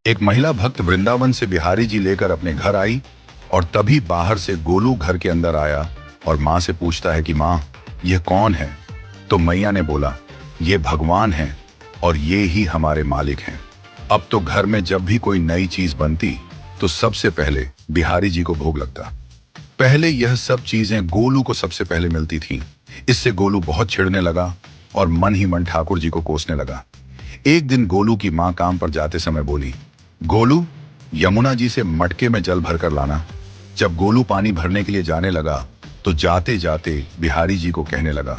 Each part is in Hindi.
एक महिला भक्त वृंदावन से बिहारी जी लेकर अपने घर आई और तभी बाहर से गोलू घर के अंदर आया और माँ से पूछता है कि माँ, यह कौन है? तो मैया ने बोला, ये भगवान हैं और ये ही हमारे मालिक हैं। अब तो घर में जब भी कोई नई चीज बनती तो सबसे पहले बिहारी जी को भोग लगता। पहले यह सब चीजें गोलू को सबसे पहले मिलती थीं। इससे गोलू बहुत चिढ़ने लगा और मन ही मन ठाकुर जी को कोसने लगा। एक दिन गोलू की माँ काम पर जाते समय बोली, गोलू, यमुना जी से मटके में जल भर कर लाना। जब गोलू पानी भरने के लिए जाने लगा तो जाते जाते बिहारी जी को कहने लगा,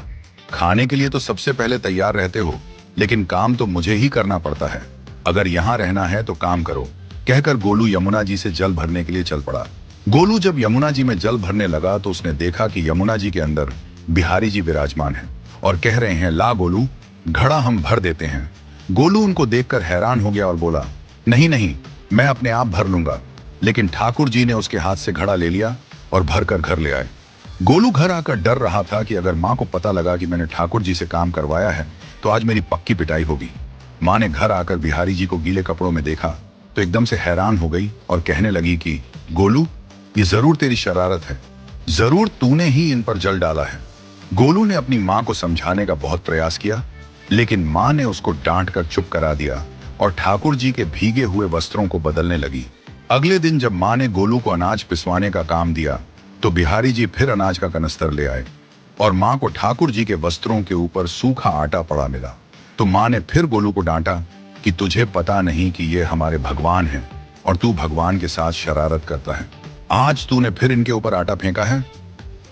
खाने के लिए तो सबसे पहले तैयार रहते हो, लेकिन काम तो मुझे ही करना पड़ता है। अगर यहाँ रहना है तो काम करो। कहकर गोलू यमुना जी से जल भरने के लिए चल पड़ा। गोलू जब यमुना जी में जल भरने लगा तो उसने देखा कि यमुना जी के अंदर बिहारी जी विराजमान हैं और कह रहे हैं, ला गोलू, घड़ा हम भर देते हैं। गोलू उनको देखकर हैरान हो गया और बोला, नहीं नहीं, मैं अपने आप भर लूंगा। लेकिन ठाकुर जी ने उसके हाथ से घड़ा ले लिया और भर कर घर ले आए। गोलू घर आकर डर रहा था कि अगर माँ को पता लगा कि मैंने ठाकुर जी से काम करवाया है तो आज मेरी पक्की पिटाई होगी। माँ ने घर आकर बिहारी जी को गीले कपड़ों में देखा तो एकदम से हैरान हो गई और कहने लगी कि गोलू, ये जरूर तेरी शरारत है, जरूर तूने ही इन पर जल डाला है। गोलू ने अपनी माँ को समझाने का बहुत प्रयास किया, लेकिन माँ ने उसको डांट कर चुप करा दिया और ठाकुर जी के भीगे हुए वस्त्रों को बदलने लगी। अगले दिन जब माँ ने गोलू को अनाज पिसवाने का काम दिया तो बिहारी जी फिर अनाज का कनस्तर ले आए और माँ को ठाकुर जी के वस्त्रों के ऊपर सूखा आटा पड़ा मिला। तो माँ ने फिर गोलू को डांटा कि तुझे पता नहीं कि ये हमारे भगवान हैं और तू भगवान के साथ शरारत करता है। आज तूने फिर इनके ऊपर आटा फेंका है।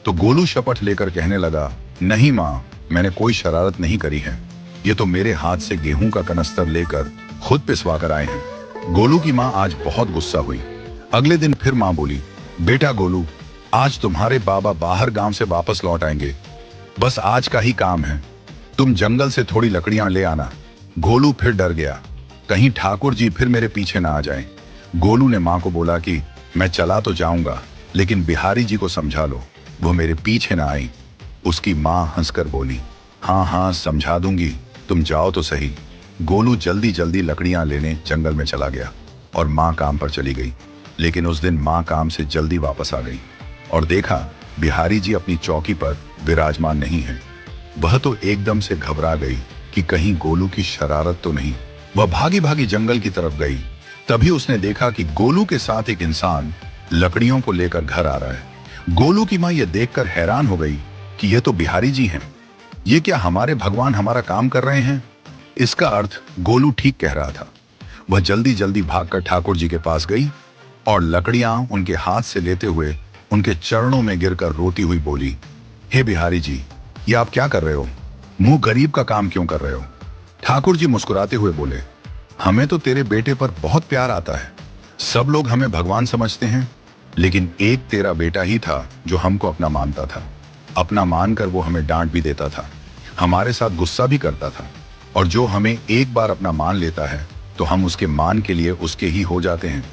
तो गोलू शपथ लेकर कहने लगा, नहीं माँ, मैंने कोई शरारत नहीं करी है। ये तो मेरे हाथ से गेहूं का कनस्तर लेकर खुद पिसवा कर आए हैं। गोलू की माँ आज बहुत गुस्सा हुई। अगले दिन फिर माँ बोली, बेटा गोलू, आज तुम्हारे बाबा बाहर गांव से वापस लौट आएंगे। बस आज का ही काम है, तुम जंगल से थोड़ी लकड़ियां ले आना। गोलू फिर डर गया, कहीं ठाकुर जी फिर मेरे पीछे ना आ जाएं। गोलू ने माँ को बोला कि मैं चला तो जाऊंगा, लेकिन बिहारी जी को समझा लो, वो मेरे पीछे ना आई। उसकी माँ हंसकर बोली, हाँ हाँ समझा दूंगी, तुम जाओ तो सही। गोलू जल्दी जल्दी लकड़ियां लेने जंगल में चला गया और माँ काम पर चली गई। लेकिन उस दिन माँ काम से जल्दी वापस आ गई और देखा बिहारी जी अपनी चौकी पर विराजमान नहीं है। वह तो एकदम से घबरा गई कि कहीं गोलू की शरारत तो नहीं। वह भागी भागी जंगल की तरफ गई। तभी उसने देखा कि गोलू के साथ एक इंसान लकड़ियों को लेकर घर आ रहा है। गोलू की माँ यह देखकर हैरान हो गई कि यह तो बिहारी जी हैं। ये क्या हमारे भगवान हमारा काम कर रहे हैं? इसका अर्थ गोलू ठीक कह रहा था। वह जल्दी जल्दी भागकर ठाकुर जी के पास गई और लकड़ियां उनके हाथ से लेते हुए उनके चरणों में गिरकर रोती हुई बोली, हे बिहारी जी, ये आप क्या कर रहे हो? मुंह गरीब का काम क्यों कर रहे हो? ठाकुर जी मुस्कुराते हुए बोले, हमें तो तेरे बेटे पर बहुत प्यार आता है। सब लोग हमें भगवान समझते हैं, लेकिन एक तेरा बेटा ही था जो हमको अपना मानता था। अपना मानकर वो हमें डांट भी देता था, हमारे साथ गुस्सा भी करता था, और जो हमें एक बार अपना मान लेता है तो हम उसके मान के लिए उसके ही हो जाते हैं।